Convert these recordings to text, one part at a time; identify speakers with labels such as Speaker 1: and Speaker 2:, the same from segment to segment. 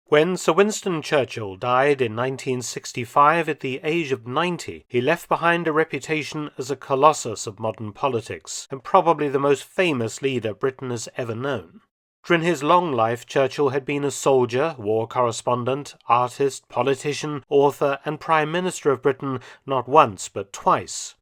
Speaker 1: When Sir Winston Churchill died in 1965 at the age of 90, he left behind a reputation as a colossus of modern politics, and probably the most famous leader Britain has ever known. During his long life, Churchill had been a soldier, war correspondent, artist, politician, author, and Prime Minister of Britain not once but twice.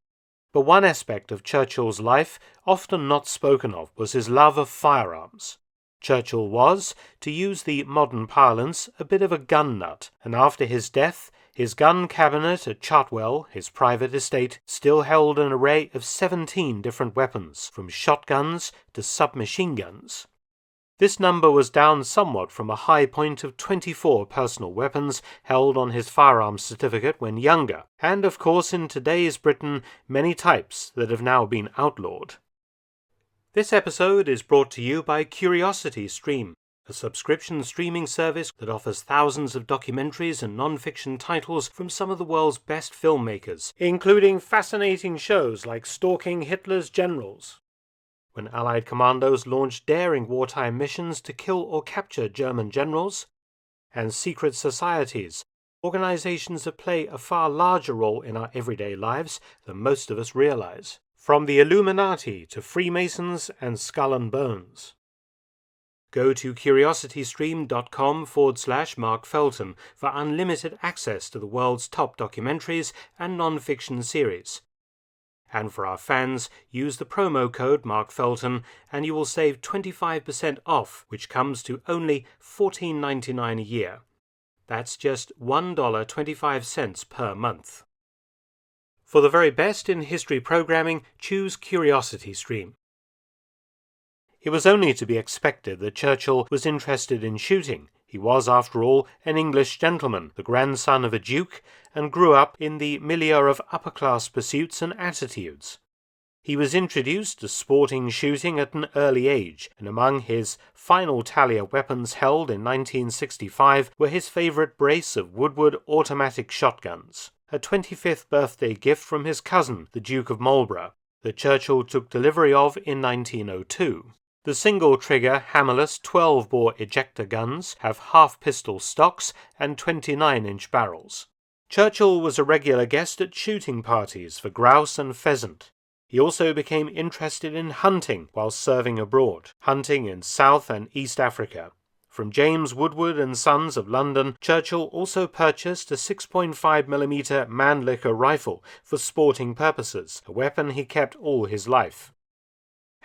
Speaker 1: But one aspect of Churchill's life, often not spoken of, was his love of firearms. Churchill was, to use the modern parlance, a bit of a gun nut, and after his death, his gun cabinet at Chartwell, his private estate, still held an array of 17 different weapons, from shotguns to submachine guns. This number was down somewhat from a high point of 24 personal weapons held on his firearms certificate when younger, and of course in today's Britain many types that have now been outlawed. This episode is brought to you by CuriosityStream, a subscription streaming service that offers thousands of documentaries and non-fiction titles from some of the world's best filmmakers, including fascinating shows like Stalking Hitler's Generals, when Allied commandos launched daring wartime missions to kill or capture German generals, and Secret Societies, organizations that play a far larger role in our everyday lives than most of us realize. From the Illuminati to Freemasons and Skull and Bones. Go to curiositystream.com/Mark Felton for unlimited access to the world's top documentaries and non-fiction series. And for our fans, use the promo code Mark Felton and you will save 25% off, which comes to only $14.99 a year. That's just $1.25 per month. For the very best in history programming, choose CuriosityStream. It was only to be expected that Churchill was interested in shooting. He was, after all, an English gentleman, the grandson of a duke, and grew up in the milieu of upper-class pursuits and attitudes. He was introduced to sporting shooting at an early age, and among his final tally of weapons held in 1965 were his favourite brace of Woodward automatic shotguns, a 25th birthday gift from his cousin, the Duke of Marlborough, that Churchill took delivery of in 1902. The single-trigger, hammerless 12-bore ejector guns have half-pistol stocks and 29-inch barrels. Churchill was a regular guest at shooting parties for grouse and pheasant. He also became interested in hunting while serving abroad, hunting in South and East Africa. From James Woodward and Sons of London, Churchill also purchased a 6.5mm Mannlicher rifle for sporting purposes, a weapon he kept all his life.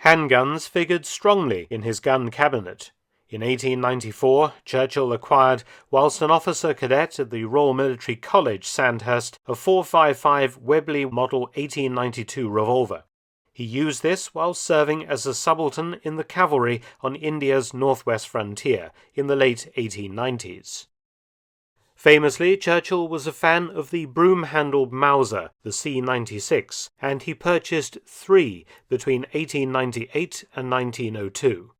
Speaker 1: Handguns figured strongly in his gun cabinet. In 1894, Churchill acquired, whilst an officer cadet at the Royal Military College, Sandhurst, a .455 Webley Model 1892 revolver. He used this while serving as a subaltern in the cavalry on India's northwest frontier in the late 1890s. Famously, Churchill was a fan of the broom-handled Mauser, the C-96, and he purchased 3 between 1898 and 1902.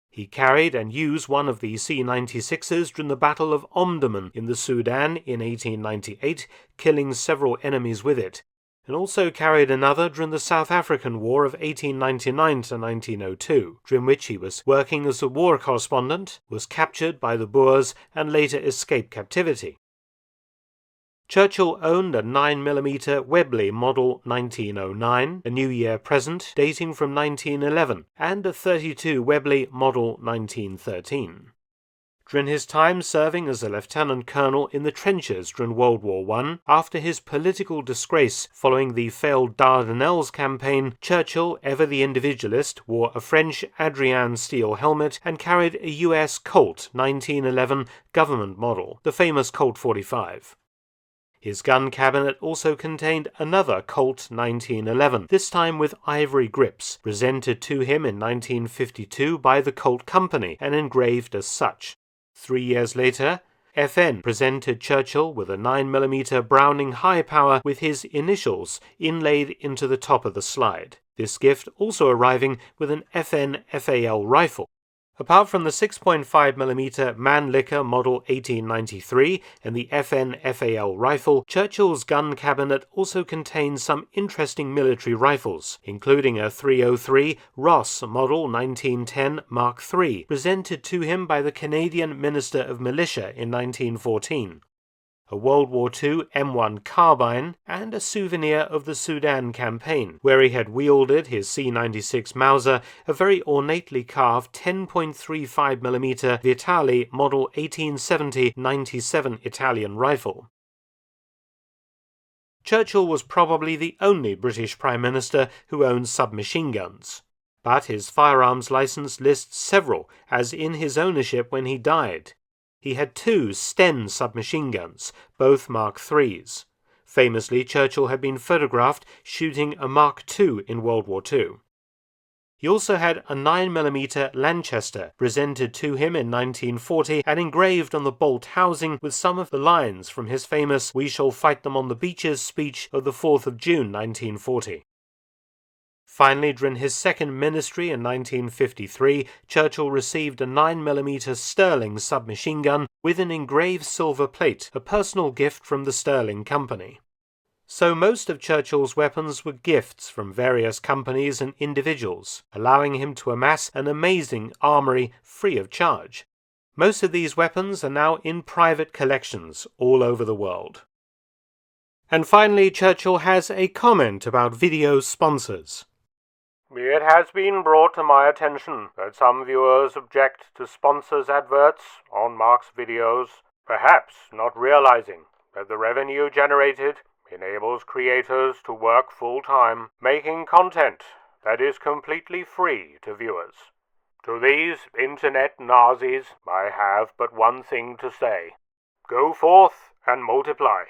Speaker 1: He carried and used one of the C-96s during the Battle of Omdurman in the Sudan in 1898, killing several enemies with it, and also carried another during the South African War of 1899 to 1902, during which he was working as a war correspondent, was captured by the Boers, and later escaped captivity. Churchill owned a 9mm Webley Model 1909, a New Year present dating from 1911, and a .32 Webley Model 1913. During his time serving as a lieutenant colonel in the trenches during World War I, after his political disgrace following the failed Dardanelles campaign, Churchill, ever the individualist, wore a French Adrian steel helmet and carried a US Colt 1911 government model, the famous Colt 45. His gun cabinet also contained another Colt 1911, this time with ivory grips, presented to him in 1952 by the Colt Company and engraved as such. 3 years later, FN presented Churchill with a 9mm Browning high power with his initials inlaid into the top of the slide, this gift also arriving with an FN FAL rifle. Apart from the 6.5mm Mannlicher Model 1893 and the FN-FAL rifle, Churchill's gun cabinet also contains some interesting military rifles, including a .303 Ross Model 1910 Mark III, presented to him by the Canadian Minister of Militia in 1914. A World War II M1 carbine, and a souvenir of the Sudan campaign, where he had wielded his C96 Mauser, a very ornately carved 10.35mm Vitali Model 1870-97 Italian rifle. Churchill was probably the only British Prime Minister who owned submachine guns, but his firearms license lists several as in his ownership when he died. He had 2 Sten submachine guns, both Mark IIIs. Famously, Churchill had been photographed shooting a Mark II in World War II. He also had a 9mm Lanchester presented to him in 1940 and engraved on the bolt housing with some of the lines from his famous "We shall fight them on the beaches" speech of the 4th of June 1940. Finally, during his second ministry in 1953, Churchill received a 9mm Sterling submachine gun with an engraved silver plate, a personal gift from the Sterling Company. So most of Churchill's weapons were gifts from various companies and individuals, allowing him to amass an amazing armory free of charge. Most of these weapons are now in private collections all over the world. And finally, Churchill has a comment about video sponsors.
Speaker 2: It has been brought to my attention that some viewers object to sponsors' adverts on Mark's videos, perhaps not realizing that the revenue generated enables creators to work full-time, making content that is completely free to viewers. To these internet Nazis, I have but one thing to say. Go forth and multiply.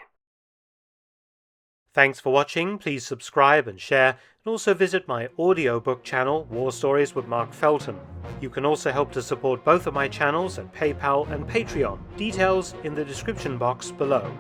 Speaker 1: Thanks for watching. Please subscribe and share, and also visit my audiobook channel, War Stories with Mark Felton. You can also help to support both of my channels at PayPal and Patreon. Details in the description box below.